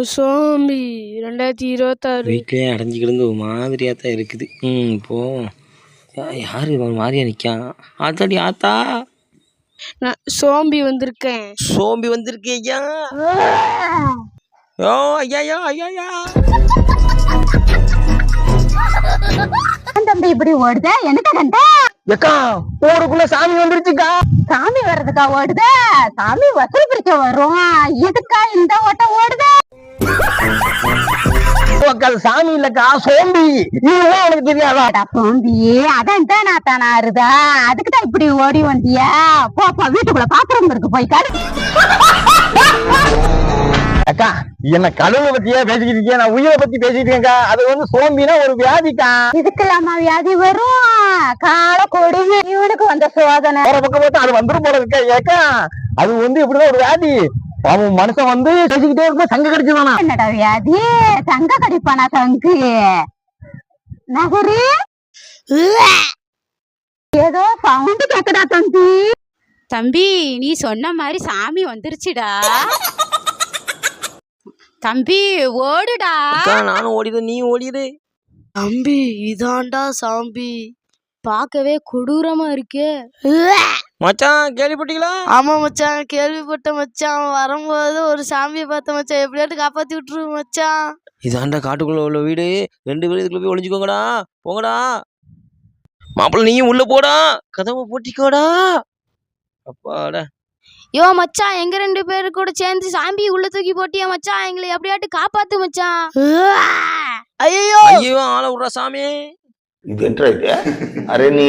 சோம்பி 2026 வீட்லயே அடைஞ்சு கிடந்து ஒரு மாதிரியா தான் இருக்குது. இப்போ யாரு ஒரு மாதிரியா நிக்கான்? ஆத்தாடி ஆத்தா, நான் சோம்பி வந்திருக்கேன். சோம்பி வந்திருக்கு ஐயா. ஓ ஐயா ஐயா. தம்பி இப்படி ஓடுத எனக்கு கண்ட ஏக்கா ஊருக்குள்ள சாமி வந்துருச்சுக்கா. சாமி வர்றதுக்கா ஓடுத? சாமி வசூல் பிடிக்க வரும். எதுக்கா இந்த ஓட்டம் ஓடுத? சாமி இல்லக்கா, சோம்பி. இதெல்லாம் எனக்கு தெரியாதா? சோம்பி அதான் நான் தானா இருதா? அதுக்குதான் இப்படி ஓடி வந்தியா? போப்பா வீட்டுக்குள்ள பாத்திரம் இருக்கு போய் காடு. அக்கா என்ன கழுவை பத்தியா பேசிக்கிட்டு இருக்கேன், நான் உயிரை பத்தி பேசிட்டு இருக்கேன்க்கா. அது வந்து சோம்பினா ஒரு வியாதிக்கா. இதுக்கெல்லாமா வியாதி வரும்? கால கொடுமை இவனுக்கு வந்த சோதனை. வேற பக்கம் பார்த்தா அது வந்துடும் போல இருக்கா. ஏக்கா அது வந்து இப்படிதான் ஒரு வியாதி. அவன் மனுஷன் வந்து பேசிக்கிட்டே இருக்கும், சங்க கடிச்சுதானா? என்னடா வியாதி? சங்க கடிப்பானா? சங்கு நகரு ஏதோ சவுண்ட் கேக்குதா தம்பி? தம்பி நீ சொன்ன மாதிரி சாமி வந்துருச்சுடா. தம்பி ஓடுடா. நானும் ஓடிடு, நீ ஓடிடு. தம்பி இதாண்டா சாம்பி. பார்க்கவே கொடூரமா இருக்கே. மச்சான் கேள்விப்பட்டீங்களா? ஆமா மச்சான், கேள்விப்பட்ட மச்சான். வரும்போது ஒரு சாமியை பார்த்த மச்சான். எப்படியாட்டு காப்பாத்தி விட்டுரு மச்சான். இதாண்டா காட்டுக்குள்ள உள்ள வீடு. 2 பேரும் இதுக்குள்ள போய் ஒளிஞ்சுக்கோங்கடா. போங்கடா மாப்பிள்ள, நீயும் உள்ள போடா, கதவை போட்டிக்கோடா. அப்பாடா. யோ மச்சான், எங்க 2 பேரு கூட சேர்ந்து சாம்பி உள்ள தூக்கி போட்டியா மச்சான்? எங்களை எப்படியாட்டு காப்பாத்து மச்சான். ஐயோ ஐயோ ஆள விடுறா சாமி. இது என்ன? அரே நீ